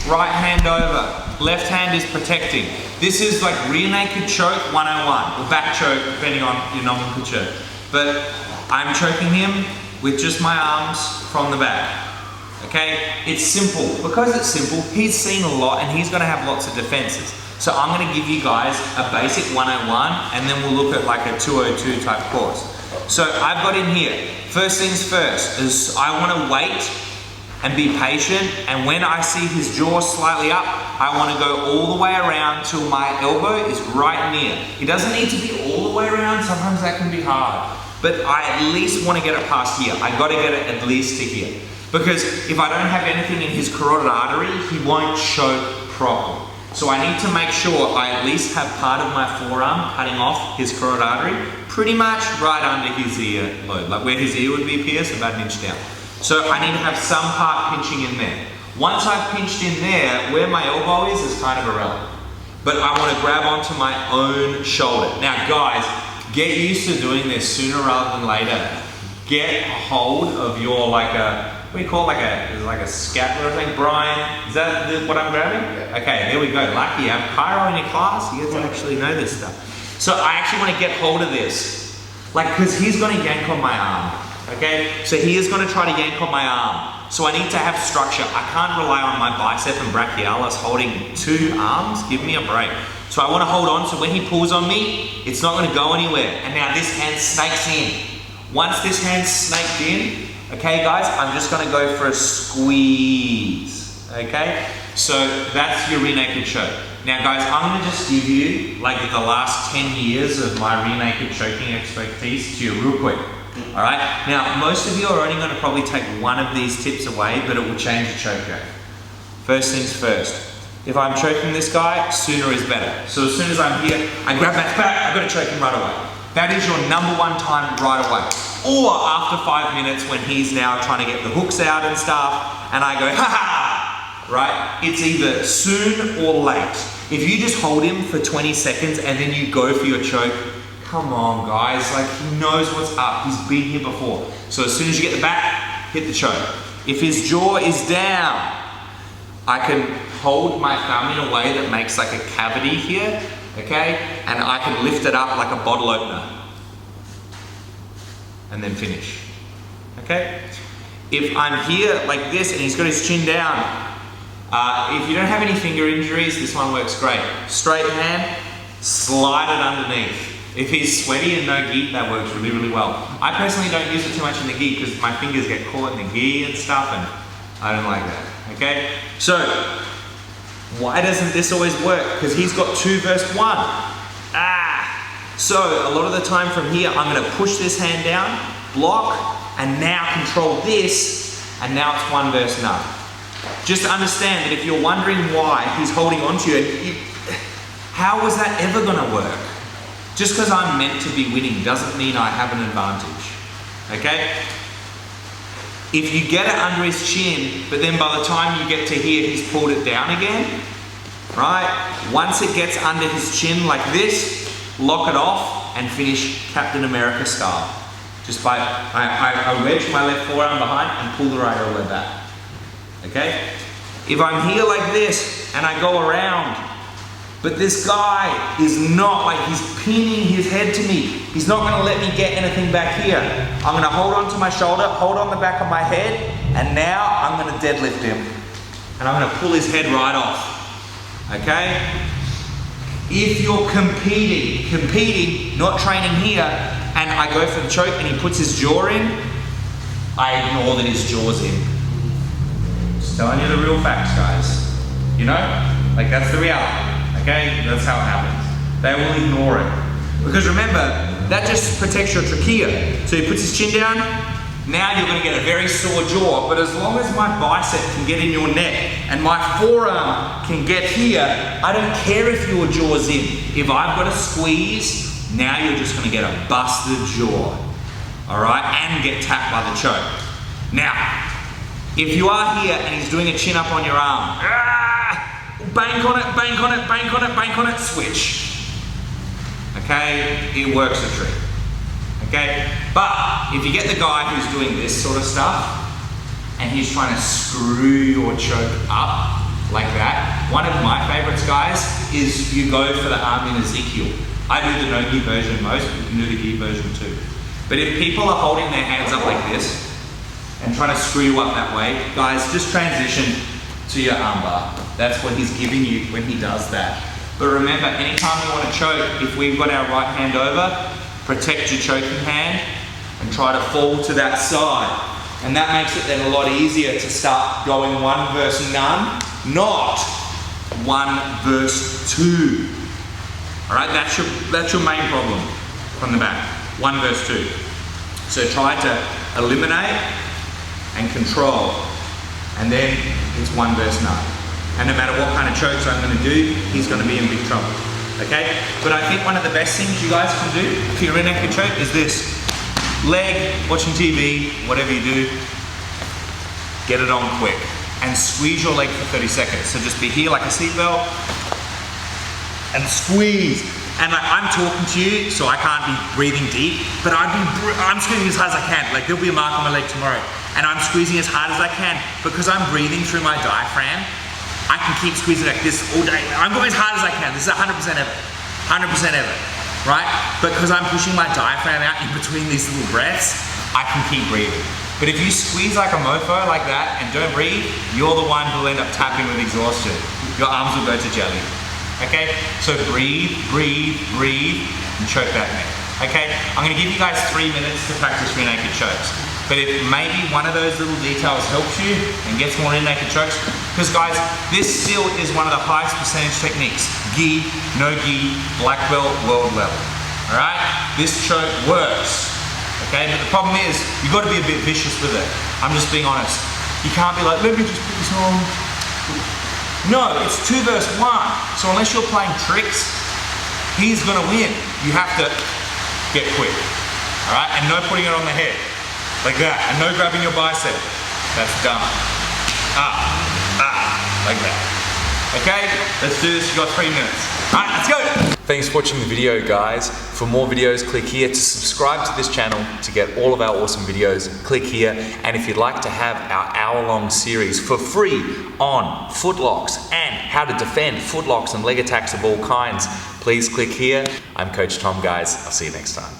right hand over, left hand is protecting. This is like rear naked choke 101, or back choke, depending on your nomenclature. But I'm choking him with just my arms from the back. Okay, it's simple. Because it's simple, he's seen a lot and he's gonna have lots of defenses. So I'm gonna give you guys a basic 101 and then we'll look at like a 202 type course. So I've got in here, first things first, is I wanna wait and be patient, and when I see his jaw slightly up, I wanna go all the way around till my elbow is right near. It doesn't need to be all the way around, sometimes that can be hard. But I at least wanna get it past here. I gotta get it at least to here. Because if I don't have anything in his carotid artery, he won't choke properly. So I need to make sure I at least have part of my forearm cutting off his carotid artery, pretty much right under his ear lobe, like where his ear would be pierced, about an inch down. So I need to have some part pinching in there. Once I've pinched in there, where my elbow is kind of irrelevant. But I want to grab onto my own shoulder. Now guys, get used to doing this sooner rather than later. Get a hold of your what do you call it, like a scapula thing, Brian? Is that what I'm grabbing? Yeah. Okay, there we go. Lucky, you have chiro in your class, you get to actually know this stuff. So I actually want to get hold of this. Because he's going to yank on my arm. Okay, so he is going to try to yank on my arm. So I need to have structure. I can't rely on my bicep and brachialis holding two arms. Give me a break. So I want to hold on, so when he pulls on me, it's not going to go anywhere. And now this hand snakes in. Once this hand's snaked in, okay guys, I'm just going to go for a squeeze. Okay, so that's your rear naked choke. Now guys, I'm going to just give you like the last 10 years of my rear naked choking expertise to you real quick. All right, now most of you are only going to probably take one of these tips away, but it will change the choke game. First things first, if I'm choking this guy, sooner is better. So as soon as I'm here, I grab that back, I've got to choke him right away. That is your #1 time right away. Or after 5 minutes when he's now trying to get the hooks out and stuff, and I go, ha ha, right? It's either soon or late. If you just hold him for 20 seconds and then you go for your choke, come on guys, like he knows what's up, he's been here before. So as soon as you get the back, hit the choke. If his jaw is down, I can hold my thumb in a way that makes like a cavity here, okay? And I can lift it up like a bottle opener. And then finish, okay? If I'm here like this and he's got his chin down, if you don't have any finger injuries, this one works great. Straight hand, slide it underneath. If he's sweaty and no gi, that works really, really well. I personally don't use it too much in the gi because my fingers get caught in the gi and stuff, and I don't like that, okay? So, why doesn't this always work? Because he's got 2 versus 1. So, a lot of the time from here, I'm gonna push this hand down, block, and now control this, and now it's 1 versus none. Just understand that if you're wondering why he's holding on to you, how was that ever gonna work? Just because I'm meant to be winning doesn't mean I have an advantage, okay? If you get it under his chin, but then by the time you get to here, he's pulled it down again, right? Once it gets under his chin like this, lock it off and finish Captain America style. Just by, I wedge my left forearm behind and pull the right elbow back, okay? If I'm here like this and I go around, but this guy is not, like he's pinning his head to me. He's not gonna let me get anything back here. I'm gonna hold on to my shoulder, hold on the back of my head, and now I'm gonna deadlift him. And I'm gonna pull his head right off, okay? If you're competing, not training here, and I go for the choke and he puts his jaw in, I ignore that his jaw's in. Just telling you the real facts, guys. You know, like that's the reality. Okay, that's how it happens. They will ignore it. Because remember, that just protects your trachea. So he puts his chin down, now you're gonna get a very sore jaw, but as long as my bicep can get in your neck and my forearm can get here, I don't care if your jaw's in. If I've got a squeeze, now you're just gonna get a busted jaw, all right, and get tapped by the choke. Now, if you are here and he's doing a chin up on your arm, bank on it, bank on it, bank on it, bank on it, switch. Okay, it works a treat. Okay, but if you get the guy who's doing this sort of stuff and he's trying to screw your choke up, like that. One of my favorites, guys, is you go for the arm in Ezekiel. I do the no-gi version most, but you can do the gi version too. But if people are holding their hands up like this and trying to screw you up that way, guys, just transition to your arm bar. That's what he's giving you when he does that. But remember, anytime you want to choke, if we've got our right hand over, protect your choking hand and try to fall to that side. And that makes it then a lot easier to start going 1 versus none, not 1 versus 2. All right, that's your main problem from the back, 1 versus 2. So try to eliminate and control, and then it's 1 versus none. And no matter what kind of chokes I'm going to do, he's going to be in big trouble. Okay? But I think one of the best things you guys can do for your rear naked choke is this. Leg, watching TV, whatever you do, get it on quick. And squeeze your leg for 30 seconds. So just be here like a seatbelt and squeeze. And like, I'm talking to you, so I can't be breathing deep, but I'm squeezing as hard as I can. Like there'll be a mark on my leg tomorrow. And I'm squeezing as hard as I can because I'm breathing through my diaphragm. I can keep squeezing like this all day. I'm going as hard as I can. This is 100% effort. 100% effort, right? Because I'm pushing my diaphragm out in between these little breaths, I can keep breathing. But if you squeeze like a mofo like that and don't breathe, you're the one who'll end up tapping with exhaustion. Your arms will go to jelly. Okay? So breathe, breathe, breathe, and choke that neck. Okay? I'm gonna give you guys 3 minutes to practice rear naked chokes. But if maybe one of those little details helps you and gets more rear naked chokes, because guys, this still is one of the highest percentage techniques. Gi, no gi, black belt, world level. All right? This choke works. Okay? But the problem is, you've got to be a bit vicious with it. I'm just being honest. You can't be like, let me just put this on. No, it's 2 versus 1. So unless you're playing tricks, he's gonna win. You have to get quick. All right? And no putting it on the head. Like that, and no grabbing your bicep. That's dumb. Like that. Okay, let's do this, you got 3 minutes. All right, let's go. Thanks for watching the video, guys. For more videos, click here. To subscribe to this channel to get all of our awesome videos, click here. And if you'd like to have our hour-long series for free on footlocks and how to defend footlocks and leg attacks of all kinds, please click here. I'm Coach Tom, guys. I'll see you next time.